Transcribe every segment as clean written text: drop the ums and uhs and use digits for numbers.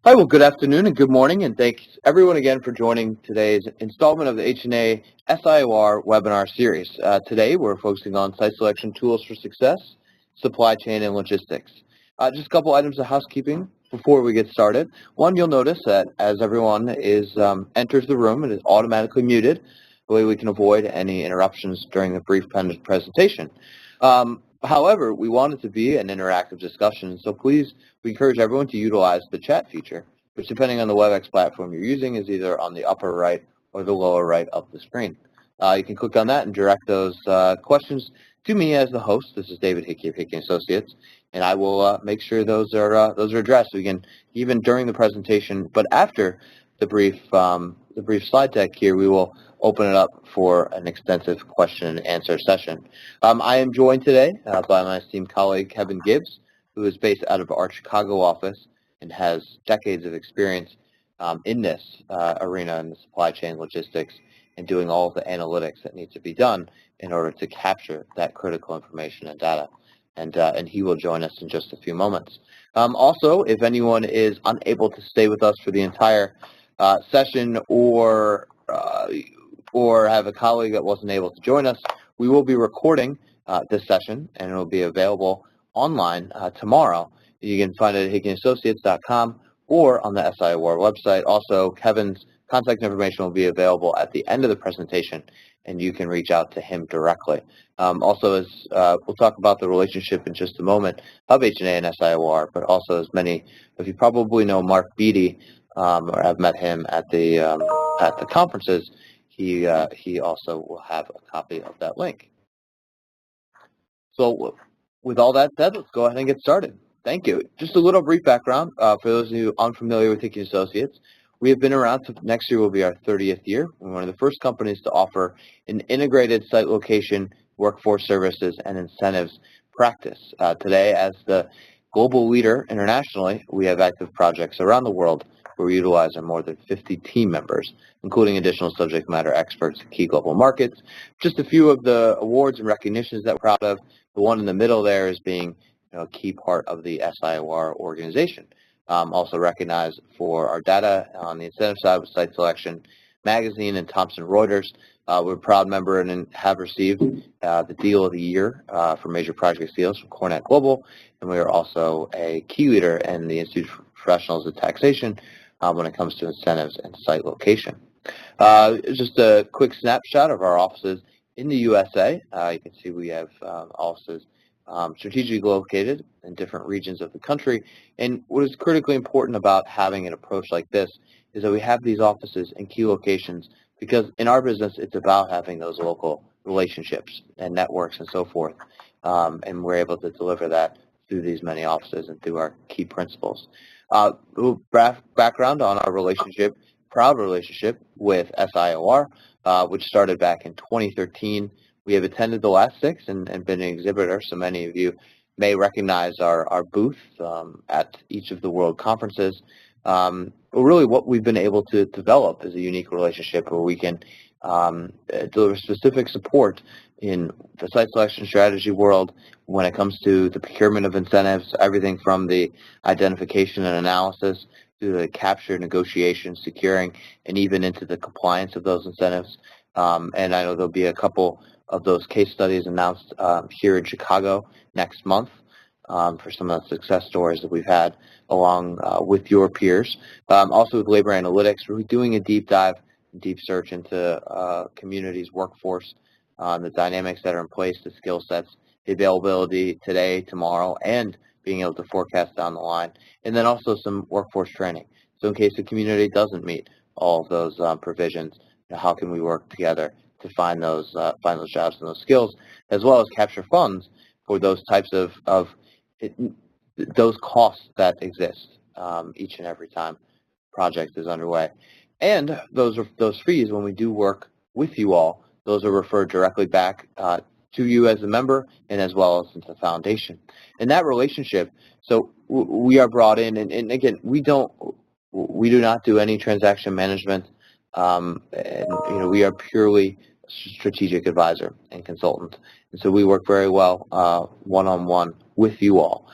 Hi, well, good afternoon and good morning, and thanks everyone again for joining today's installment of the H&A SIOR webinar series. Today, we're focusing on site selection tools for success, supply chain, and logistics. Just a couple items of housekeeping before we get started. One, you'll notice that as everyone enters the room, it is automatically muted. The way we can avoid any interruptions during the brief presentation. However, we want it to be an interactive discussion, so please, we encourage everyone to utilize the chat feature, which depending on the WebEx platform you're using is either on the upper right or the lower right of the screen. You can click on that and direct those questions to me as the host. This is David Hickey of Hickey Associates, and I will make sure those are addressed. We can, even during the presentation, but after the brief slide deck here, we will open it up for an extensive question and answer session. I am joined today by my esteemed colleague, Kevin Gibbs, who is based out of our Chicago office and has decades of experience in this arena in the supply chain logistics and doing all of the analytics that need to be done in order to capture that critical information and data. And he will join us in just a few moments. Also, if anyone is unable to stay with us for the entire session or have a colleague that wasn't able to join us, we will be recording this session, and it will be available online tomorrow. You can find it at hickinassociates.com or on the SIOR website. Also, Kevin's contact information will be available at the end of the presentation, and you can reach out to him directly. Also, as we'll talk about the relationship in just a moment of H&A and SIOR, but also as many of you probably know Mark Beatty, or have met him at the conferences, he also will have a copy of that link. So with all that said, let's go ahead and get started. Thank you. Just a little brief background for those of you unfamiliar with Hickey Associates. We have been around, next year will be our 30th year. We're one of the first companies to offer an integrated site location, workforce services, and incentives practice. Today, as the global leader internationally, we have active projects around the world where we utilize our more than 50 team members, including additional subject matter experts in key global markets. Just a few of the awards and recognitions that we're proud of. The one in the middle there is being a key part of the SIOR organization. Also recognized for our data on the incentive side with Site Selection Magazine and Thomson Reuters. We're a proud member and have received the Deal of the Year for Major Project Deals from Cornet Global, and we are also a key leader in the Institute for Professionals of Taxation when it comes to incentives and site location. Just a quick snapshot of our offices in the USA. You can see we have offices strategically located in different regions of the country. And what is critically important about having an approach like this is that we have these offices in key locations because in our business, it's about having those local relationships and networks and so forth. And we're able to deliver that through these many offices and through our key principles. Background on our relationship, proud relationship with SIOR, which started back in 2013. We have attended the last 6 and been an exhibitor, so many of you may recognize our booth at each of the world conferences. But really what we've been able to develop is a unique relationship where we can deliver specific support in the site selection strategy world when it comes to the procurement of incentives, everything from the identification and analysis to the capture, negotiation, securing, and even into the compliance of those incentives. And I know there'll be a couple of those case studies announced here in Chicago next month for some of the success stories that we've had along with your peers. Also with labor analytics, we're doing a deep dive, deep search into communities' workforce, the dynamics that are in place, the skill sets, the availability today, tomorrow, and being able to forecast down the line. And then also some workforce training. So in case the community doesn't meet all of those provisions, how can we work together to find those jobs and those skills, as well as capture funds for those types of those costs that exist each and every time project is underway. And those fees, when we do work with you all, those are referred directly back to you as a member and as well as into the foundation. And that relationship, so we are brought in, and again, we do not do any transaction management. And we are purely strategic advisor and consultant, and so we work very well one-on-one with you all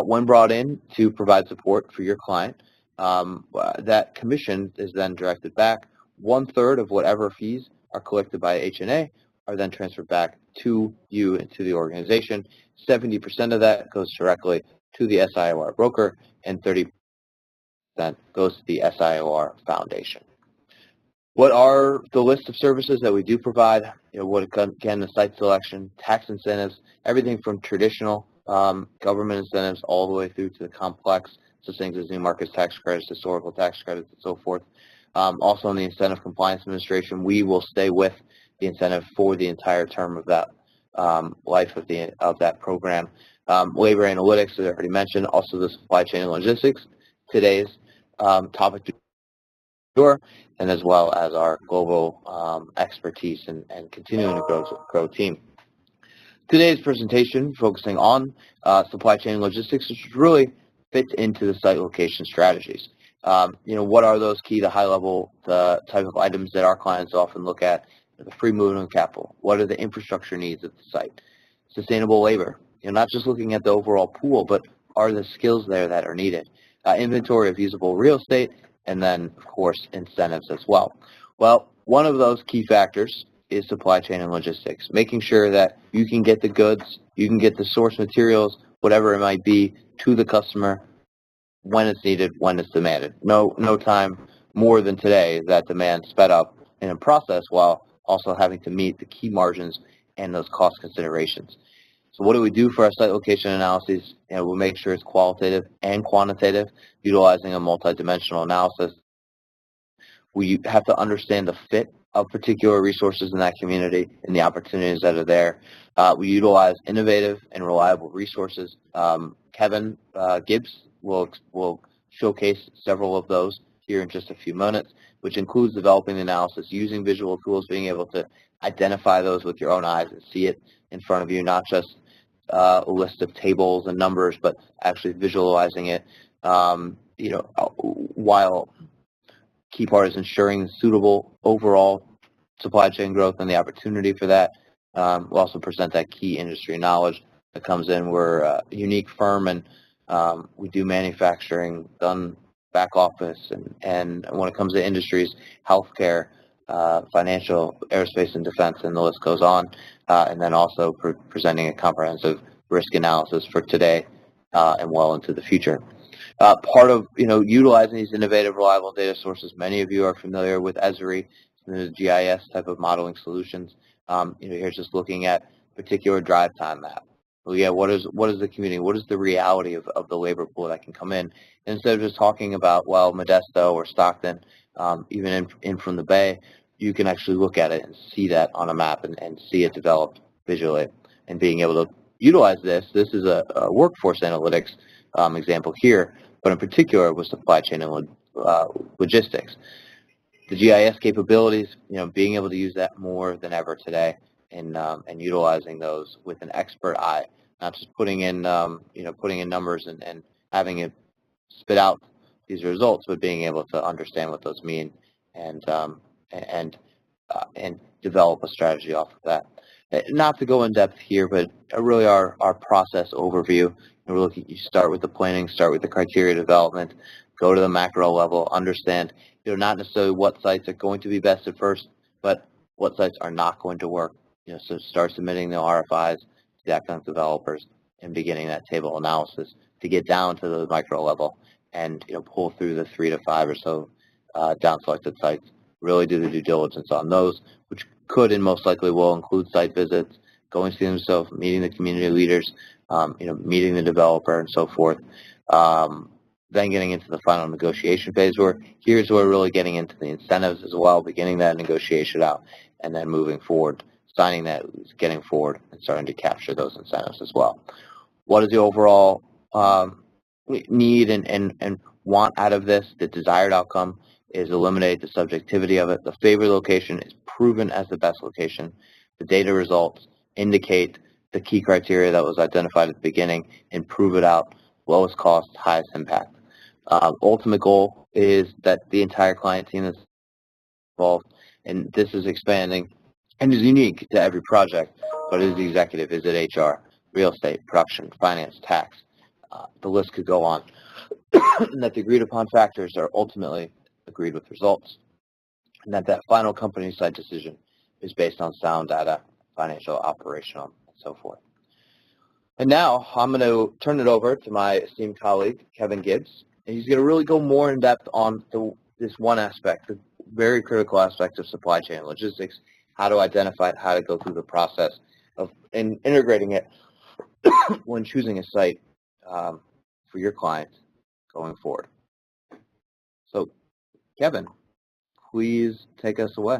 when brought in to provide support for your client. that commission is then directed back. 1/3 of whatever fees are collected by H&A are then transferred back to you and to the organization. 70% of that goes directly to the SIOR broker, and 30% goes to the SIOR foundation. What are the list of services that we do provide? Again, the site selection, tax incentives, everything from traditional government incentives all the way through to the complex, so things as new markets tax credits, historical tax credits, and so forth. Also in the Incentive Compliance Administration, we will stay with the incentive for the entire term of that life of that program. Labor analytics, as I already mentioned, also the supply chain and logistics, today's topic du jour, and as well as our global expertise and continuing to grow team. Today's presentation focusing on supply chain and logistics, which really fits into the site location strategies. What are those key to high level, the type of items that our clients often look at? The free movement of capital. What are the infrastructure needs of the site? Sustainable labor. Not just looking at the overall pool, but are the skills there that are needed? Inventory of usable real estate, and then, of course, incentives as well. Well, one of those key factors is supply chain and logistics, making sure that you can get the goods, you can get the source materials, whatever it might be, to the customer when it's needed, when it's demanded. No time more than today that demand sped up in a process while also having to meet the key margins and those cost considerations. So what do we do for our site location analyses? We'll make sure it's qualitative and quantitative, utilizing a multidimensional analysis. We have to understand the fit of particular resources in that community and the opportunities that are there. We utilize innovative and reliable resources. Kevin Gibbs will showcase several of those here in just a few minutes, which includes developing the analysis using visual tools, being able to identify those with your own eyes and see it in front of you, not just a list of tables and numbers, but actually visualizing it. While key part is ensuring suitable overall supply chain growth and the opportunity for that. We'll also present that key industry knowledge that comes in. We're a unique firm, and we do manufacturing, done back office, and when it comes to industries, healthcare, financial, aerospace and defense, and the list goes on. And then also presenting a comprehensive risk analysis for today and well into the future. Part of utilizing these innovative, reliable data sources, many of you are familiar with Esri, the GIS type of modeling solutions. Here's just looking at particular drive time map. Well, yeah, what is the community? What is the reality of the labor pool that can come in? And instead of just talking about, well, Modesto or Stockton, even in from the Bay, you can actually look at it and see that on a map and see it developed visually. And being able to utilize this is a workforce analytics example here, but in particular with supply chain and logistics. The GIS capabilities, being able to use that more than ever today, and utilizing those with an expert eye, not just putting in numbers and having it spit out these results, but being able to understand what those mean and develop a strategy off of that. Not to go in depth here, but really our process overview. You start with the planning, start with the criteria development, go to the macro level, understand not necessarily what sites are going to be best at first, but what sites are not going to work. So start submitting the RFIs to the academic developers and beginning that table analysis to get down to the micro level and pull through the 3 to 5 or so down selected sites. Really do the due diligence on those, which could and most likely will include site visits, going to see themselves, meeting the community leaders, meeting the developer and so forth. Then getting into the final negotiation phase, where here's where we're really getting into the incentives as well, beginning that negotiation out, and then moving forward, signing that, getting forward, and starting to capture those incentives as well. What is the overall need and want out of this? The desired outcome is eliminate the subjectivity of it. The favored location is proven as the best location. The data results indicate the key criteria that was identified at the beginning and prove it out. Lowest cost, highest impact. Ultimate goal is that the entire client team is involved, and this is expanding and is unique to every project, but is the executive, is it HR, real estate, production, finance, tax? The list could go on. and that the agreed upon factors are ultimately agreed with results, and that final company site decision is based on sound data, financial, operational, and so forth. And now I'm going to turn it over to my esteemed colleague, Kevin Gibbs, and he's going to really go more in depth on this one aspect, the very critical aspect of supply chain logistics, how to identify it, how to go through the process of integrating it when choosing a site for your client going forward. So, Kevin, please take us away.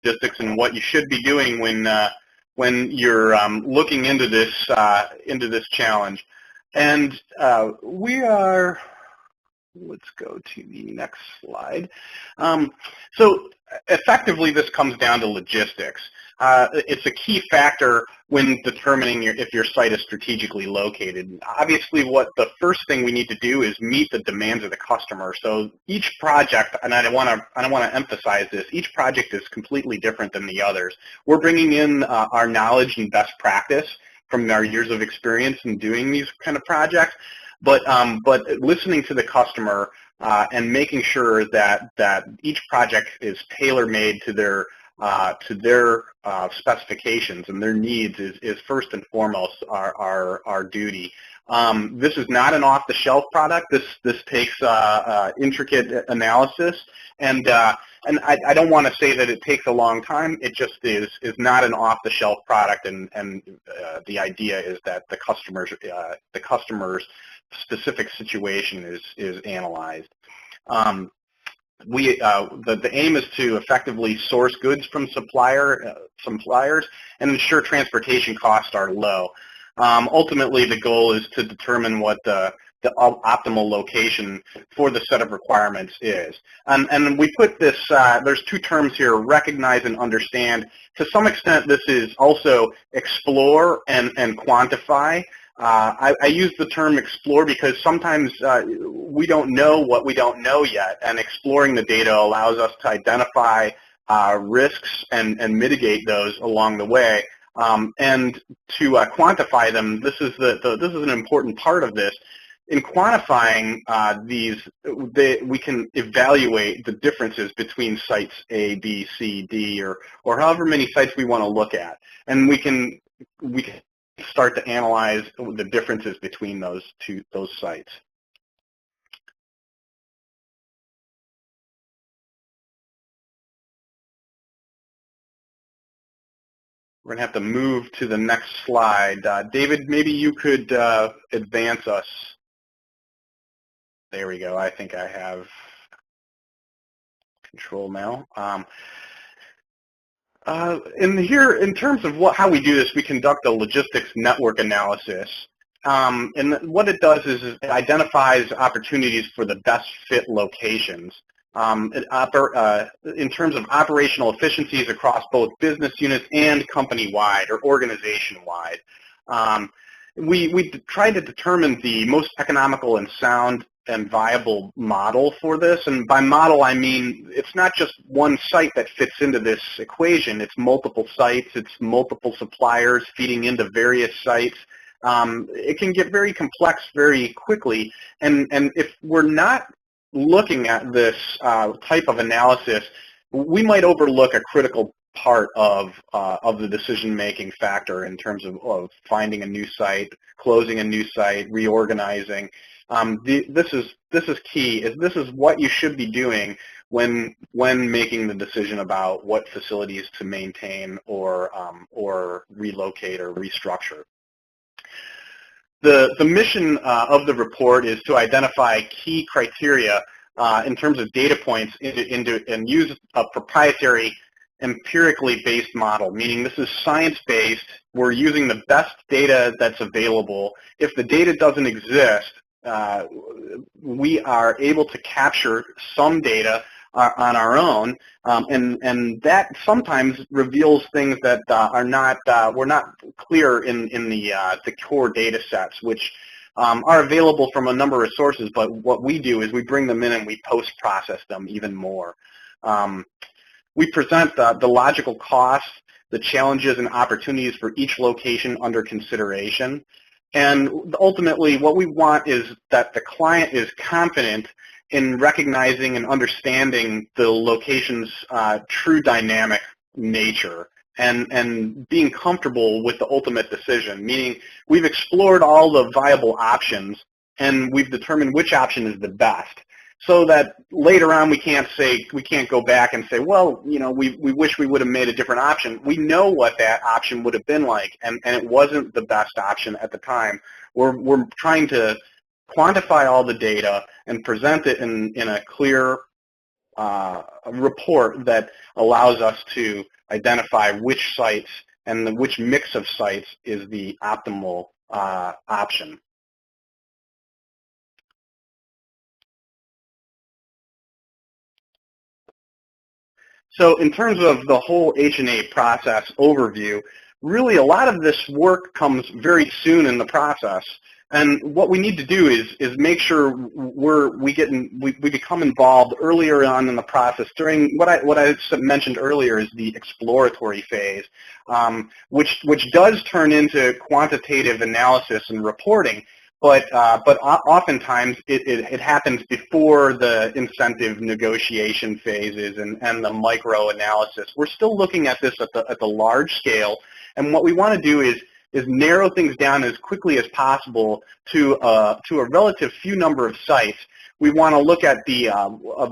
Logistics and what you should be doing when you're looking into this challenge. And we are. Let's go to the next slide. So effectively, this comes down to logistics. It's a key factor when determining if your site is strategically located. Obviously, what the first thing we need to do is meet the demands of the customer. So each project, and I want to emphasize this, each project is completely different than the others. We're bringing in our knowledge and best practice from our years of experience in doing these kind of projects. But listening to the customer and making sure that each project is tailor-made to their specifications and their needs is first and foremost our duty. This is not an off-the-shelf product. This takes intricate analysis, and I don't want to say that it takes a long time. It just is not an off-the-shelf product, and the idea is that the customer's specific situation is analyzed. The aim is to effectively source goods from suppliers and ensure transportation costs are low. Ultimately, the goal is to determine what the optimal location for the set of requirements is. And we put this, there's two terms here, recognize and understand. To some extent, this is also explore and quantify. I use the term explore because sometimes we don't know what we don't know yet, and exploring the data allows us to identify risks and mitigate those along the way. And to quantify them, this is an important part of this. In quantifying these, we can evaluate the differences between sites A, B, C, D, or however many sites we want to look at, and we can start to analyze the differences between those sites. We're going to have to move to the next slide. David, maybe you could advance us. There we go. I think I have control now. In terms of how we do this, we conduct a logistics network analysis. And what it does is it identifies opportunities for the best fit locations. In terms of operational efficiencies across both business units and company-wide or organization-wide. We try to determine the most economical and sound and viable model for this. And by model, I mean it's not just one site that fits into this equation. It's multiple sites. It's multiple suppliers feeding into various sites. It can get very complex very quickly. And if we're not looking at this type of analysis, we might overlook a critical part of the decision-making factor in terms of finding a new site, closing a new site, reorganizing. This is key. This is what you should be doing when making the decision about what facilities to maintain or relocate or restructure. The mission of the report is to identify key criteria in terms of data points and use a proprietary empirically based model, meaning this is science-based. We're using the best data that's available. If the data doesn't exist, we are able to capture some data on our own, and that sometimes reveals things that were not clear in the core data sets, which are available from a number of sources, but what we do is we bring them in and we post-process them even more. We present the logical costs, the challenges and opportunities for each location under consideration. And ultimately, what we want is that the client is confident in recognizing and understanding the location's true dynamic nature and being comfortable with the ultimate decision, meaning we've explored all the viable options and we've determined which option is the best, so that later on we can't go back and say, well, you know, we wish we would have made a different option. We know what that option would have been like, and it wasn't the best option at the time. We're trying to quantify all the data and present it in a clear report that allows us to identify which sites and which mix of sites is the optimal option. So in terms of the whole H&A process overview, really a lot of this work comes very soon in the process. And what we need to do is make sure we become involved earlier on in the process during what I mentioned earlier is the exploratory phase, which does turn into quantitative analysis and reporting. But oftentimes it happens before the incentive negotiation phases and the micro analysis. We're still looking at this at the large scale, and what we want to do is narrow things down as quickly as possible to a relative few number of sites. We want to look at the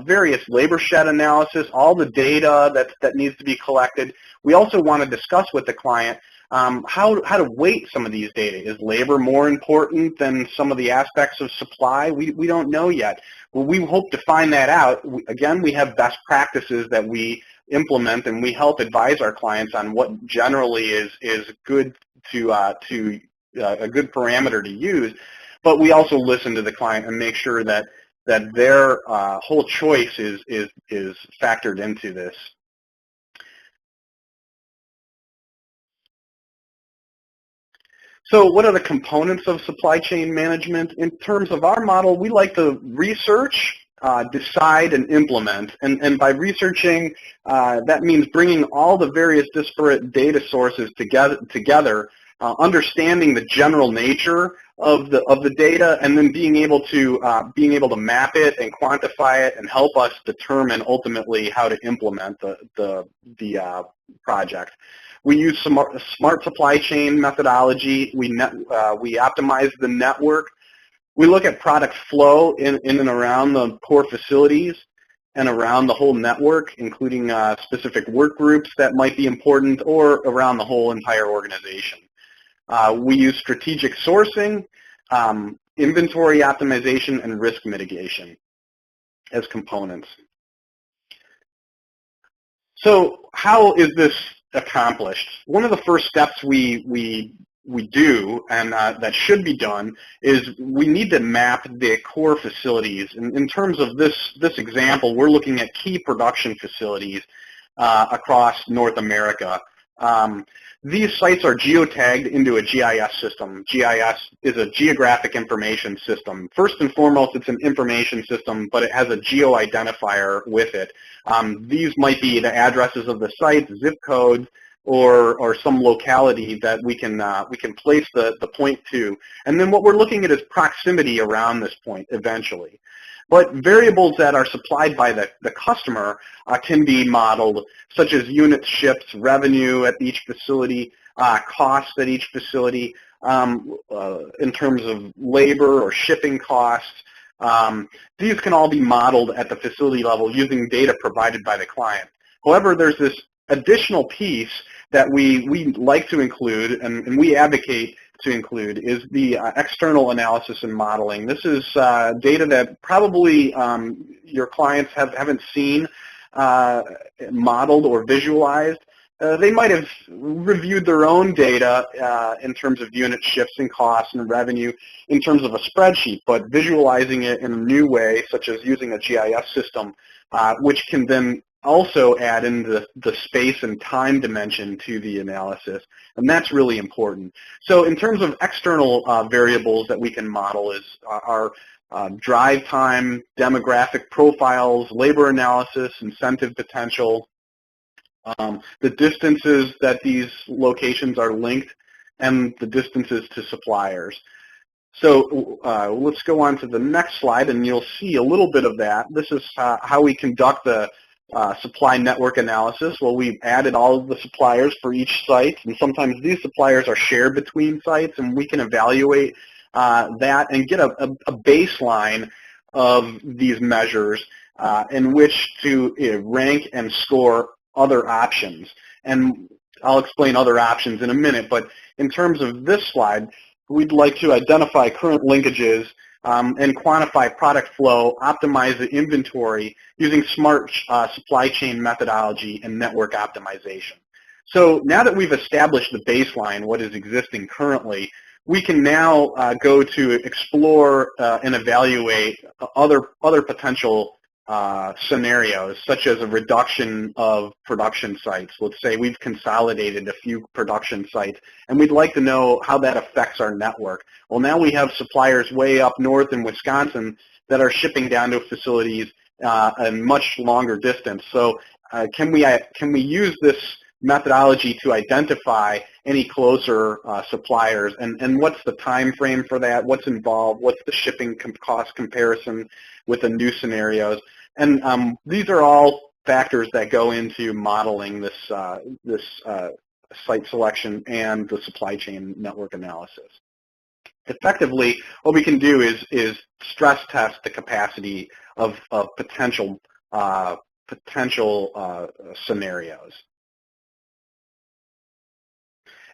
various labor shed analysis, all the data that needs to be collected. We also want to discuss with the client how to weight some of these data. Is labor more important than some of the aspects of supply? We don't know yet. Well, we hope to find that out. Again, we have best practices that we implement, and we help advise our clients on what generally is good to a good parameter to use. But we also listen to the client and make sure that their whole choice is factored into this. So what are the components of supply chain management? In terms of our model, we like to research, decide, and implement. And by researching, that means bringing all the various disparate data sources together, understanding the general nature of the data, and then being able to map it and quantify it and help us determine ultimately how to implement the project. We use smart supply chain methodology. We optimize the network. We look at product flow in and around the core facilities and around the whole network, including specific work groups that might be important, or around the whole entire organization. We use strategic sourcing, inventory optimization, and risk mitigation as components. So how is this accomplished? One of the first steps we do, and that should be done, is we need to map the core facilities. In terms of this example, we're looking at key production facilities across North America. These sites are geotagged into a GIS system. GIS is a geographic information system. First and foremost, it's an information system, but it has a geo-identifier with it. These might be the addresses of the sites, zip codes, or some locality that we can place the point to. And then what we're looking at is proximity around this point eventually. But variables that are supplied by the customer can be modeled, such as units shipped, revenue at each facility, costs at each facility, in terms of labor or shipping costs. These can all be modeled at the facility level using data provided by the client. However, there's this additional piece that we like to include, and we advocate to include, is the external analysis and modeling. This is data that probably your clients haven't seen modeled or visualized. They might have reviewed their own data in terms of unit shifts and costs and revenue in terms of a spreadsheet, but visualizing it in a new way, such as using a GIS system, which can then also add in the space and time dimension to the analysis, and that's really important. So in terms of external variables that we can model is our drive time, demographic profiles, labor analysis, incentive potential, the distances that these locations are linked, and the distances to suppliers. So let's go on to the next slide, and you'll see a little bit of that. This is how we conduct the supply network analysis. Well, we've added all of the suppliers for each site, and sometimes these suppliers are shared between sites, and we can evaluate that and get a baseline of these measures in which to rank and score other options. And I'll explain other options in a minute, but in terms of this slide, we'd like to identify current linkages and quantify product flow, optimize the inventory using smart supply chain methodology and network optimization. So now that we've established the baseline, what is existing currently, we can now go to explore and evaluate other potential scenarios, such as a reduction of production sites. Let's say we've consolidated a few production sites, and we'd like to know how that affects our network. Well, now we have suppliers way up north in Wisconsin that are shipping down to facilities a much longer distance. So can we use this methodology to identify any closer suppliers, and what's the time frame for that, what's involved, what's the shipping cost comparison with the new scenarios, and these are all factors that go into modeling this site selection and the supply chain network analysis. Effectively, what we can do is stress test the capacity of potential scenarios.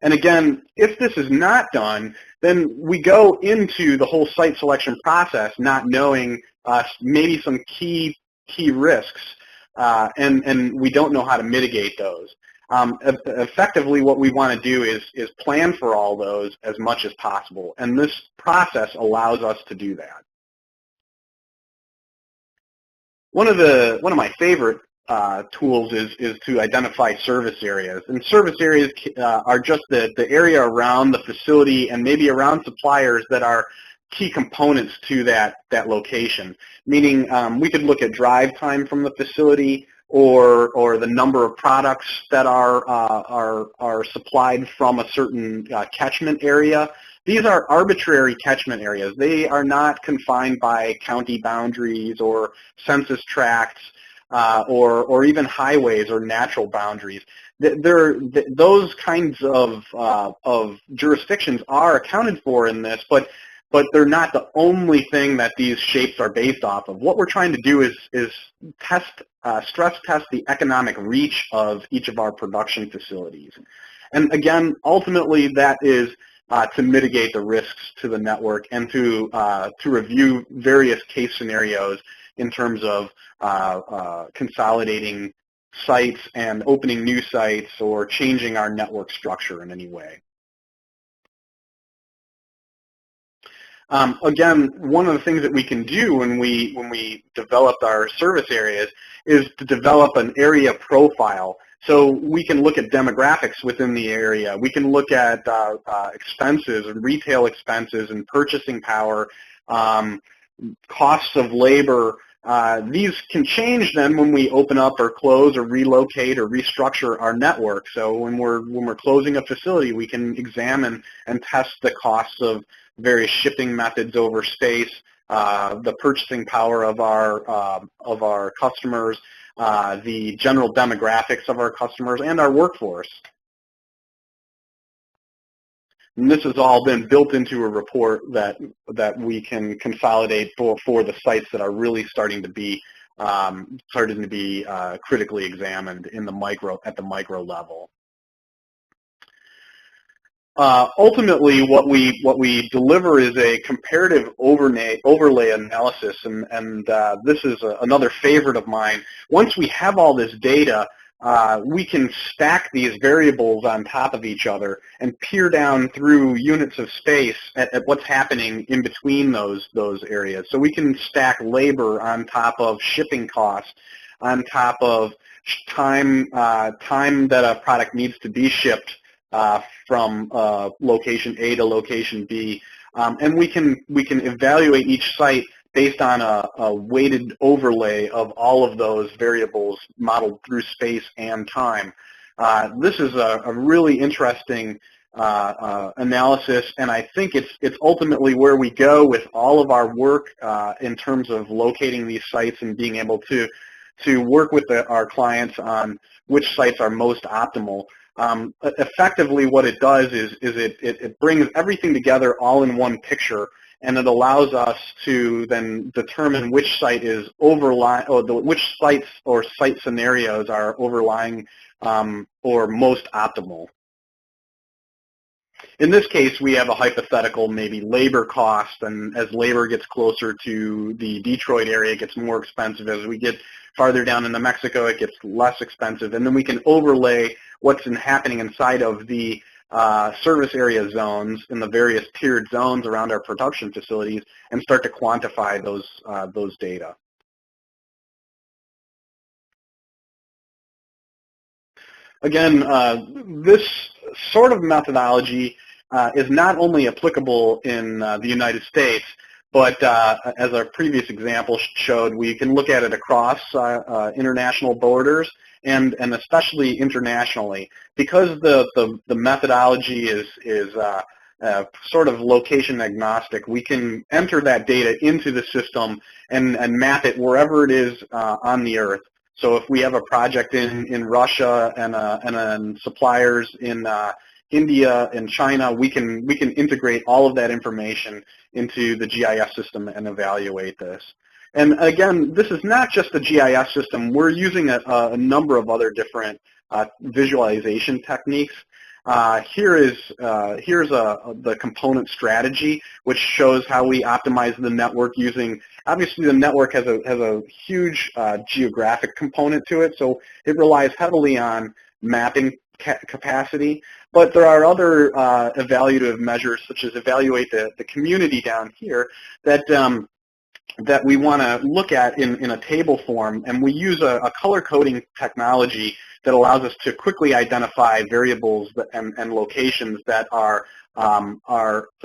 And again, if this is not done, then we go into the whole site selection process not knowing maybe some key risks, and we don't know how to mitigate those. Effectively, what we want to do is plan for all those as much as possible, and this process allows us to do that. One of my favorite tools is to identify service areas. And service areas are just the area around the facility and maybe around suppliers that are key components to that location. Meaning we could look at drive time from the facility or the number of products that are supplied from a certain catchment area. These are arbitrary catchment areas. They are not confined by county boundaries or census tracts. Or even highways or natural boundaries. Those kinds of jurisdictions are accounted for in this, but they're not the only thing that these shapes are based off of. What we're trying to do is stress test the economic reach of each of our production facilities. And again, ultimately that is to mitigate the risks to the network and to review various case scenarios in terms of consolidating sites and opening new sites or changing our network structure in any way. Again, one of the things that we can do when we develop our service areas is to develop an area profile. So we can look at demographics within the area. We can look at expenses and retail expenses and purchasing power, costs of labor. These can change then when we open up or close or relocate or restructure our network. So when we're closing a facility, we can examine and test the costs of various shipping methods over space, the purchasing power of our customers, the general demographics of our customers, and our workforce. And this has all been built into a report that we can consolidate for the sites that are really starting to be critically examined in at the micro level. Ultimately, what we deliver is a comparative overlay analysis, and this is another favorite of mine. Once we have all this data, we can stack these variables on top of each other and peer down through units of space at what's happening in between those areas. So we can stack labor on top of shipping costs, on top of time that a product needs to be shipped from location A to location B, and we can evaluate each site based on a weighted overlay of all of those variables modeled through space and time. This is a really interesting analysis, and I think it's ultimately where we go with all of our work in terms of locating these sites and being able to work with our clients on which sites are most optimal. Effectively, what it does is it brings everything together all in one picture, and it allows us to then determine which site is overlying, or which sites or site scenarios are overlying or most optimal. In this case, we have a hypothetical, maybe labor cost, and as labor gets closer to the Detroit area, it gets more expensive. As we get farther down into Mexico, it gets less expensive. And then we can overlay what's happening inside of the service area zones in the various tiered zones around our production facilities and start to quantify those data. Again, this sort of methodology is not only applicable in the United States, but as our previous example showed, we can look at it across international borders and especially internationally. Because the methodology is sort of location agnostic, we can enter that data into the system and map it wherever it is on the Earth. So if we have a project in Russia and suppliers in India and China, we can integrate all of that information into the GIS system and evaluate this. And again, this is not just the GIS system. We're using a number of other different visualization techniques. Here's the component strategy, which shows how we optimize the network using, obviously the network has a huge geographic component to it, so it relies heavily on mapping capacity, but there are other evaluative measures, such as evaluate the community down here, that we want to look at in a table form, and we use a color coding technology that allows us to quickly identify variables and locations that are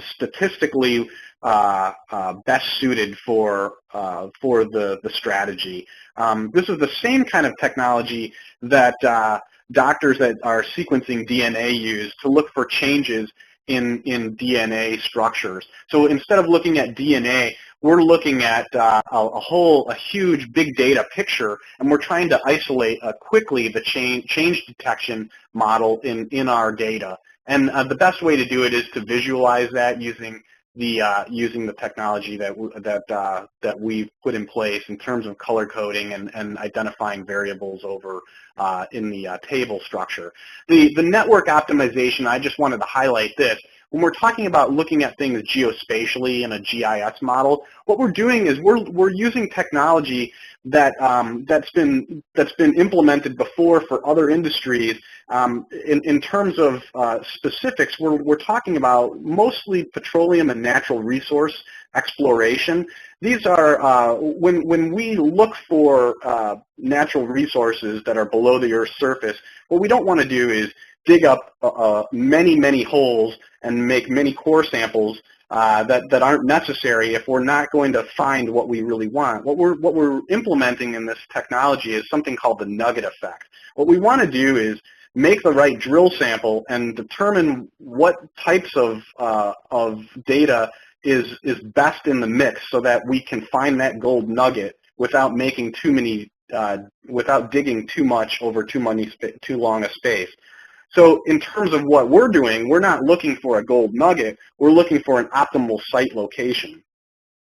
statistically best suited for the strategy. This is the same kind of technology that doctors that are sequencing DNA use to look for changes in DNA structures. So instead of looking at DNA, we're looking at a huge big data picture, and we're trying to isolate quickly the change detection model in our data. And the best way to do it is to visualize that using the technology that we've put in place in terms of color coding and identifying variables over in the table structure. The network optimization, I just wanted to highlight this. When we're talking about looking at things geospatially in a GIS model, what we're doing is we're using technology that's been implemented before for other industries. In terms of specifics, we're talking about mostly petroleum and natural resource exploration. These are when we look for natural resources that are below the Earth's surface, what we don't want to do is dig up many holes and make many core samples that aren't necessary if we're not going to find what we really want. What we're implementing in this technology is something called the nugget effect. What we want to do is make the right drill sample and determine what types of data is best in the mix, so that we can find that gold nugget without making too many, without digging too much over too long a space. So in terms of what we're doing, we're not looking for a gold nugget, we're looking for an optimal site location.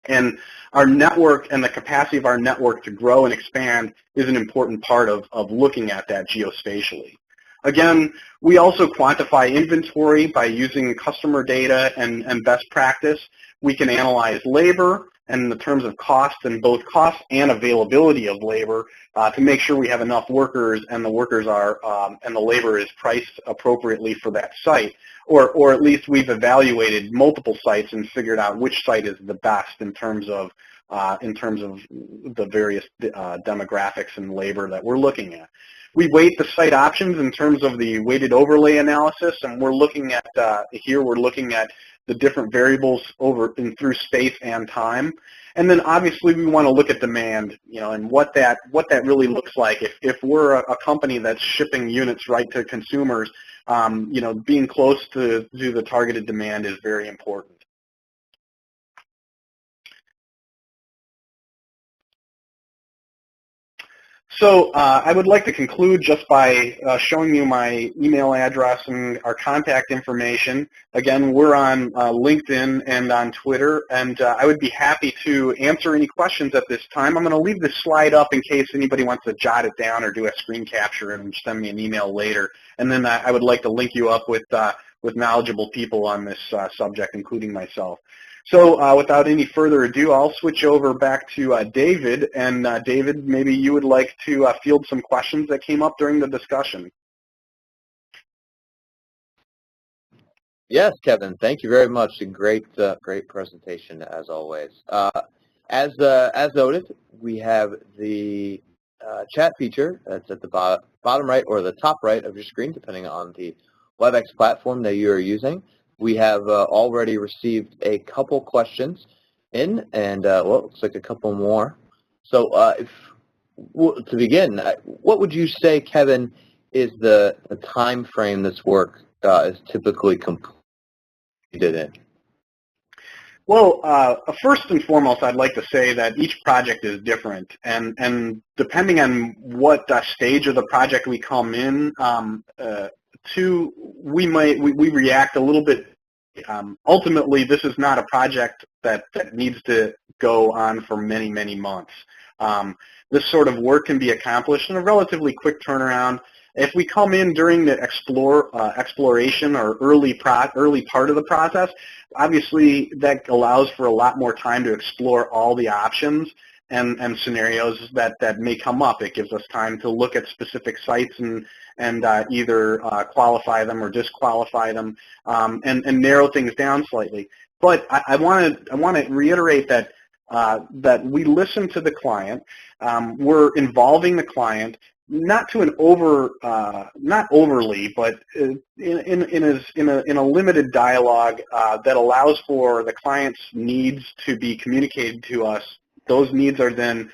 And our network and the capacity of our network to grow and expand is an important part of looking at that geospatially. Again, we also quantify inventory by using customer data and best practice. We can analyze labor and in the terms of cost, and both cost and availability of labor to make sure we have enough workers and the workers are and the labor is priced appropriately for that site, or at least we've evaluated multiple sites and figured out which site is the best in terms of in terms of the various demographics and labor that we're looking at. We weight the site options in terms of the weighted overlay analysis, and we're looking at, here we're looking at the different variables over and through space and time. And then obviously we want to look at demand, and what that really looks like. If we're a company that's shipping units right to consumers, being close to the targeted demand is very important. So I would like to conclude just by showing you my email address and our contact information. Again, we're on LinkedIn and on Twitter, and I would be happy to answer any questions at this time. I'm going to leave this slide up in case anybody wants to jot it down or do a screen capture and send me an email later. And then I would like to link you up with knowledgeable people on this subject, including myself. So without any further ado, I'll switch over back to David. And David, maybe you would like to field some questions that came up during the discussion. Yes, Kevin. Thank you very much. A great presentation as always. As noted, we have the chat feature that's at the bottom right or the top right of your screen, depending on the WebEx platform that you are using. We have already received a couple questions in, and well, looks like a couple more. So to begin, what would you say, Kevin, is the time frame this work is typically completed in? Well, first and foremost, I'd like to say that each project is different, and depending on what stage of the project we come in to, we react a little bit. Ultimately, this is not a project that needs to go on for many, many months. This sort of work can be accomplished in a relatively quick turnaround. If we come in during the exploration or early part of the process, obviously that allows for a lot more time to explore all the options and scenarios that may come up. It gives us time to look at specific sites and either qualify them or disqualify them and narrow things down slightly. But I want to reiterate that that we listen to the client. We're involving the client, not to an not overly, but in a limited dialogue that allows for the client's needs to be communicated to us. Those needs are then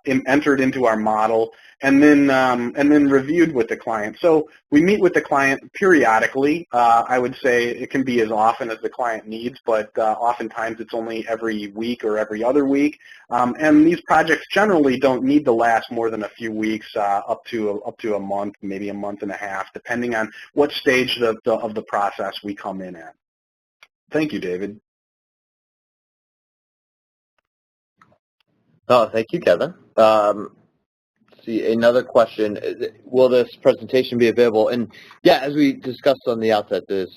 entered into our model and then reviewed with the client. So we meet with the client periodically. I would say it can be as often as the client needs, but oftentimes it's only every week or every other week. And these projects generally don't need to last more than a few weeks, up to a month, maybe a month and a half, depending on what stage of the process we come in at. Thank you, David. Oh, thank you, Kevin. See, another question, will this presentation be available? And yeah, as we discussed on the outset, this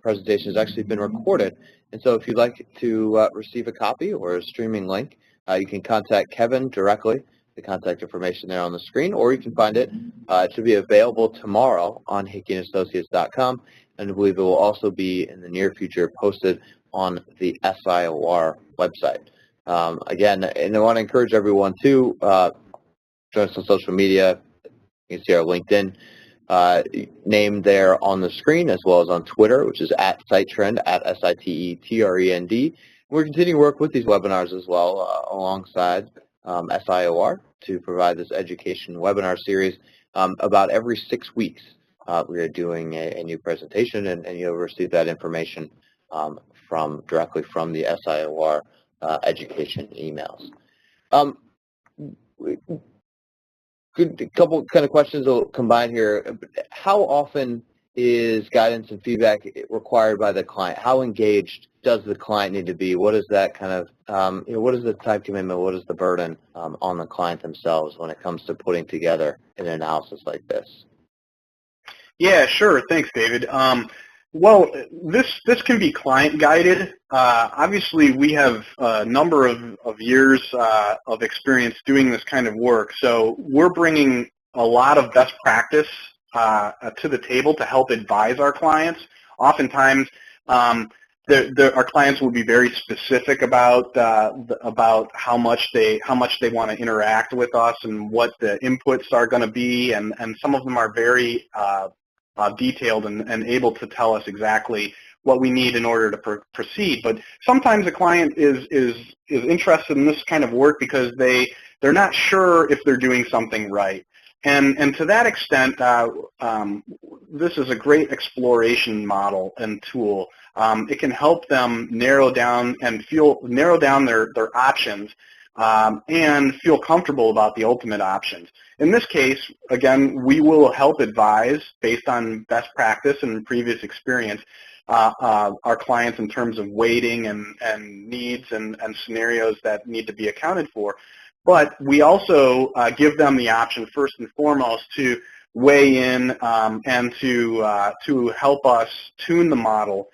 presentation has actually been recorded. And so if you'd like to receive a copy or a streaming link, you can contact Kevin directly, the contact information there on the screen, or you can find it. It should be available tomorrow on hickeyandAssociates.com, and I believe it will also be in the near future posted on the SIOR website. Again, and I want to encourage everyone to join us on social media. You can see our LinkedIn name there on the screen, as well as on Twitter, which is @SiteTrend, @SITETREND. We're continuing to work with these webinars as well, alongside SIOR, to provide this education webinar series. About every 6 weeks, we are doing a new presentation, and you'll receive that information directly from the SIOR education emails. Good couple kind of questions will combine here. How often is guidance and feedback required by the client? How engaged does the client need to be? What is that kind of, what is the time commitment? What is the burden on the client themselves when it comes to putting together an analysis like this? Yeah, sure. Thanks, David. Well, this can be client guided. Obviously, we have a number of years of experience doing this kind of work, so we're bringing a lot of best practice to the table to help advise our clients. Oftentimes, our clients will be very specific about how much they want to interact with us and what the inputs are going to be, and some of them are very detailed and able to tell us exactly what we need in order to proceed. But sometimes a client is interested in this kind of work because they're not sure if they're doing something right. And to that extent, this is a great exploration model and tool. It can help them narrow down their options and feel comfortable about the ultimate options. In this case, again, we will help advise based on best practice and previous experience our clients in terms of weighting and needs and scenarios that need to be accounted for. But we also give them the option, first and foremost, to weigh in and to help us tune the model.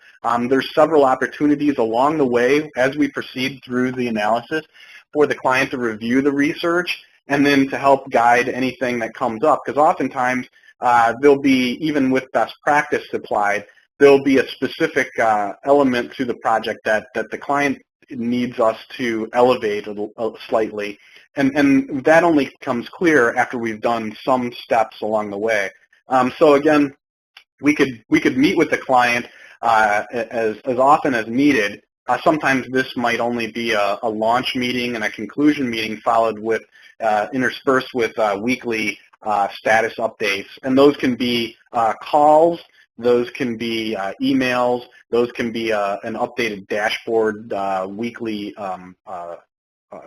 There's several opportunities along the way as we proceed through the analysis for the client to review the research and then to help guide anything that comes up. Because oftentimes there'll be, even with best practice applied, there'll be a specific element to the project that the client needs us to elevate slightly. And that only becomes clear after we've done some steps along the way. So again, we could meet with the client as often as needed. Sometimes this might only be a launch meeting and a conclusion meeting followed with interspersed with weekly status updates. And those can be calls, those can be emails, those can be an updated dashboard weekly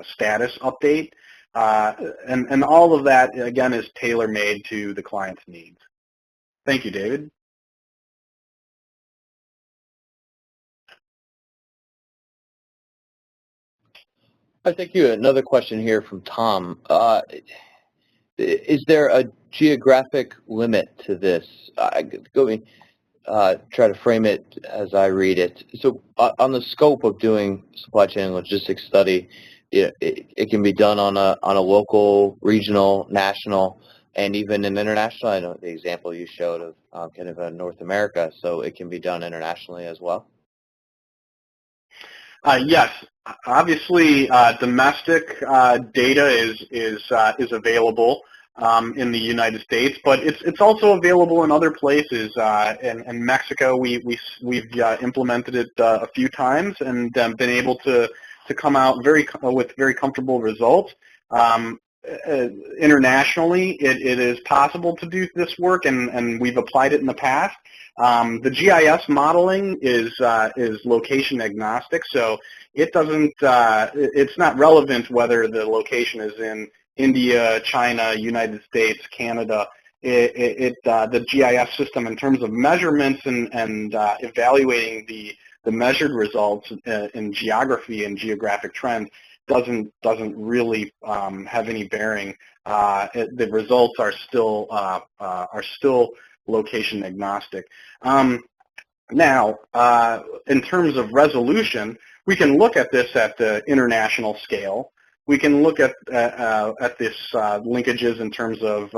status update. And all of that, again, is tailor-made to the client's needs. Thank you, David. Thank you. Another question here from Tom. Is there a geographic limit to this? Try to frame it as I read it. So on the scope of doing supply chain and logistics study, it can be done on a local, regional, national, and even an international. I know the example you showed of kind of North America, so it can be done internationally as well. Yes, obviously domestic data is available in the United States, but it's also available in other places. In Mexico, we've implemented it a few times and been able to come out with very comfortable results. Internationally, it is possible to do this work, and we've applied it in the past. The GIS modeling is location agnostic, so it doesn't. It's not relevant whether the location is in India, China, United States, Canada. The GIS system, in terms of measurements and evaluating the measured results in geography and geographic trends, doesn't really have any bearing. The results are still location agnostic. Now, in terms of resolution, we can look at this at the international scale. We can look at this linkages in terms of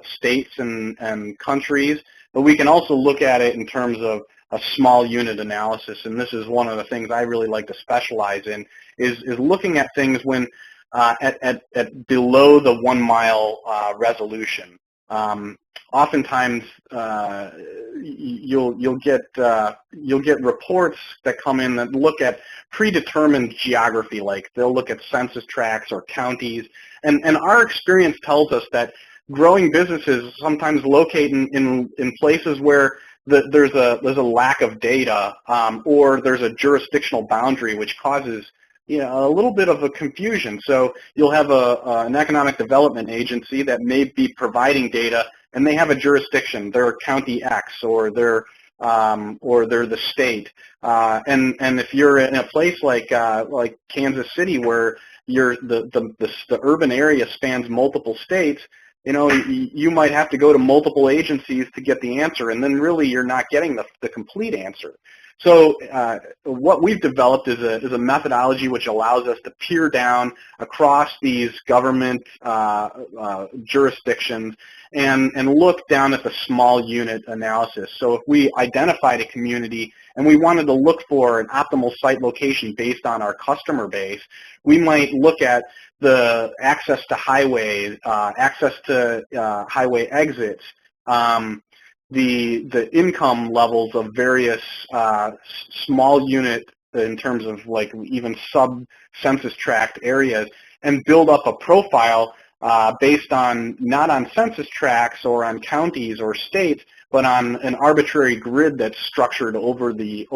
states and countries, but we can also look at it in terms of a small unit analysis. And this is one of the things I really like to specialize in, is looking at things when at below the 1 mile resolution. Oftentimes, you'll get reports that come in that look at predetermined geography, like they'll look at census tracts or counties, and our experience tells us that growing businesses sometimes locate in places where there's a lack of data, or there's a jurisdictional boundary which causes a little bit of a confusion. So you'll have an economic development agency that may be providing data, and they have a jurisdiction. They're County X, or they're the state. And if you're in a place like Kansas City, where the urban area spans multiple states, you might have to go to multiple agencies to get the answer, and then really you're not getting the complete answer. So what we've developed is a methodology which allows us to peer down across these government jurisdictions and look down at the small unit analysis. So if we identified a community and we wanted to look for an optimal site location based on our customer base, we might look at the access to highways, access to highway exits, the income levels of various small unit in terms of like even sub-census tract areas, and build up a profile based on not on census tracts or on counties or states, but on an arbitrary grid that's structured over the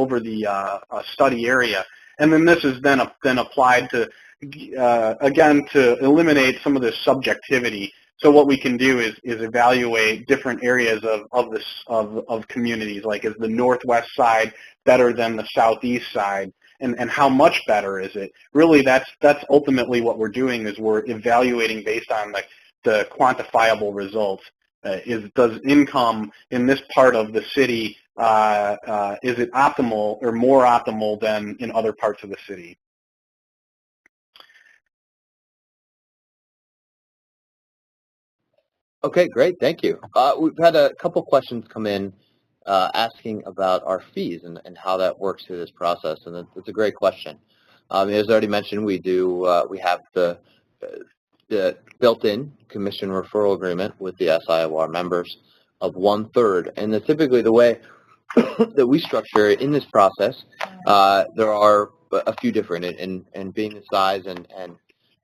study area. And then this is then applied to again to eliminate some of the subjectivity. So what we can do is evaluate different areas of communities, like is the northwest side better than the southeast side, and how much better is it? Really, that's ultimately what we're doing, is we're evaluating based on like the quantifiable results. Does income in this part of the city, is it optimal or more optimal than in other parts of the city? Okay, great. Thank you. We've had a couple questions come in asking about our fees and how that works through this process, and it's a great question. As already mentioned, we have the built-in commission referral agreement with the SIOR members of 1/3, and typically the way that we structure it in this process, there are a few different, and being the size and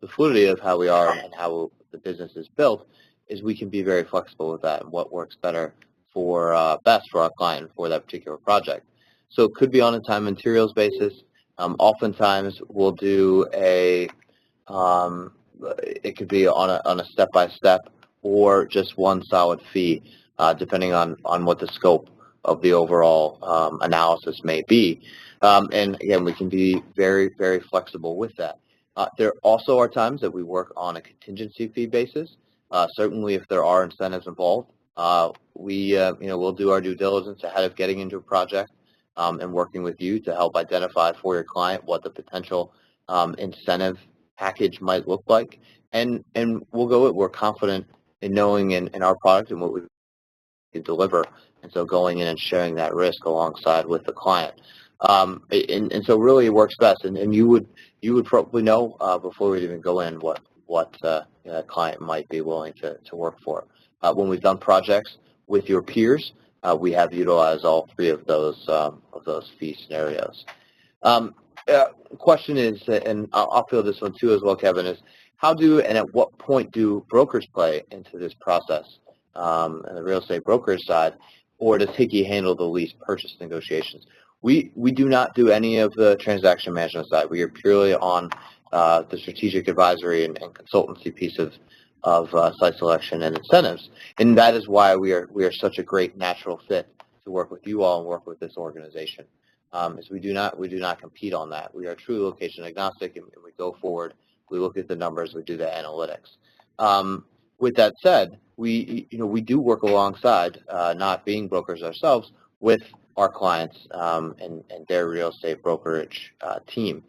the fluidity of how we are and how the business is built, is we can be very flexible with that and what works better for best for our client for that particular project. So it could be on a time and materials basis. Oftentimes we'll do it could be on a step-by-step or just one solid fee, depending on what the scope of the overall analysis may be. And again, we can be very, very flexible with that. There also are times that we work on a contingency fee basis. Certainly, if there are incentives involved, we'll do our due diligence ahead of getting into a project and working with you to help identify for your client what the potential incentive package might look like, and we're confident in knowing in our product and what we can deliver, and so going in and sharing that risk alongside with the client. And so really it works best, and you would probably know before we even go in what a client might be willing to work for. When we've done projects with your peers, we have utilized all three of those fee scenarios. Question is, and I'll fill this one too as well, Kevin, is how do and at what point do brokers play into this process, and the real estate brokerage side, or does Hickey handle the lease purchase negotiations? We do not do any of the transaction management side. We are purely on the strategic advisory and consultancy piece of site selection and incentives, and that is why we are such a great natural fit to work with you all and work with this organization. Is we do not compete on that. We are truly location agnostic, and we go forward. We look at the numbers. We do the analytics. With that said, we do work alongside, not being brokers ourselves, with our clients and their real estate brokerage team,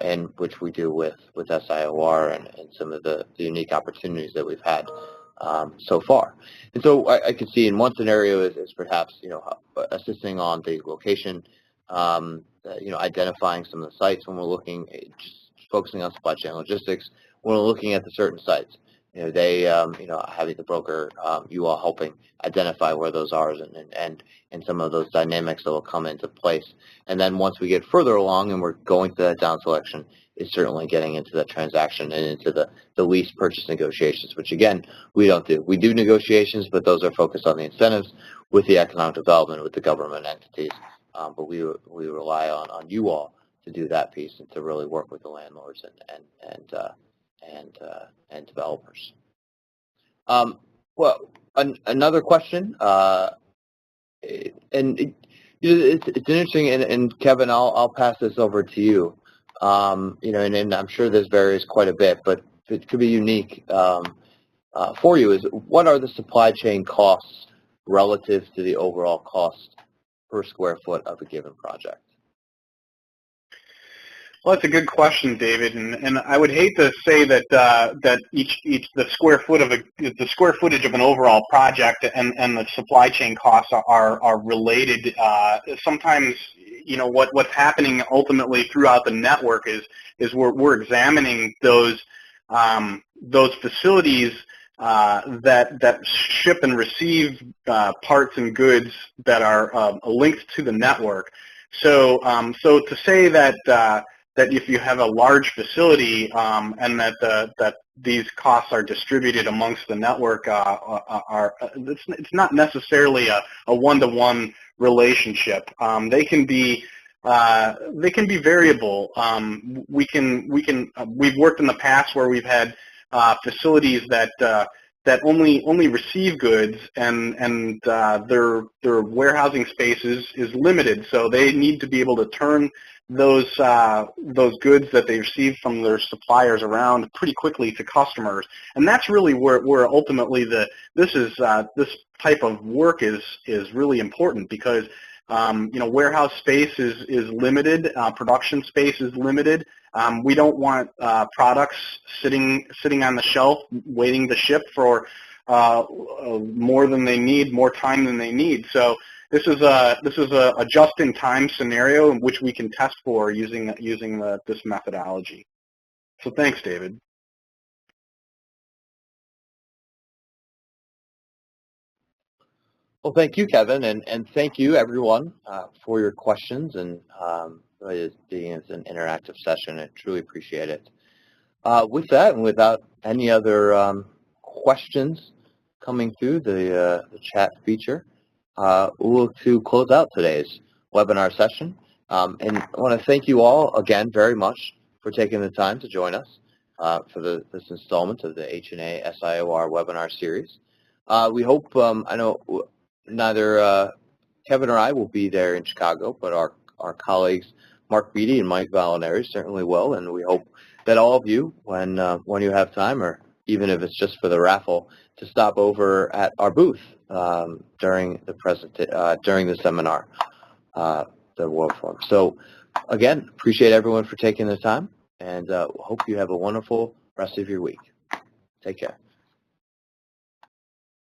and which we do with SIOR and some of the unique opportunities that we've had so far. And so I could see in one scenario is perhaps assisting on the location, identifying some of the sites when we're looking, just focusing on supply chain logistics when we're looking at the certain sites. Having the broker, you all helping identify where those are and some of those dynamics that will come into place. And then once we get further along and we're going to that down selection, is certainly getting into the transaction and into the lease purchase negotiations, which again, we don't do. We do negotiations, but those are focused on the incentives with the economic development, with the government entities. But we rely on you all to do that piece and to really work with the landlords and developers. Another question, and it's interesting, and Kevin, I'll pass this over to you. And I'm sure this varies quite a bit, but it could be unique for you. Is what are the supply chain costs relative to the overall cost per square foot of a given project? Well, that's a good question, David, and I would hate to say that that the square footage of an overall project and the supply chain costs are related. Sometimes, what's happening ultimately throughout the network is we're examining those facilities that ship and receive parts and goods that are linked to the network. So to say that if you have a large facility and that these costs are distributed amongst the network, it's not necessarily a one-to-one relationship. They can be variable. We've worked in the past where we've had facilities that only receive goods and their warehousing space is limited, so they need to be able to turn those goods that they receive from their suppliers around pretty quickly to customers, and that's really where ultimately this type of work is really important, because warehouse space is limited, production space is limited. We don't want products sitting on the shelf waiting to ship for more than they need, more time than they need. So this is a just-in-time scenario in which we can test for using this methodology. So thanks, David. Well, thank you, Kevin, and thank you, everyone, for your questions and really being as an interactive session. I truly appreciate it. With that, and without any other questions coming through the chat feature, we'll to close out today's webinar session. And I want to thank you all again very much for taking the time to join us for this installment of the H&A SIOR webinar series. We hope, I know neither Kevin or I will be there in Chicago, but our colleagues Mark Beatty and Mike Valinari certainly will, and we hope that all of you, when you have time, or even if it's just for the raffle, to stop over at our booth during the seminar, the World Forum. So again, appreciate everyone for taking the time, and hope you have a wonderful rest of your week. Take care.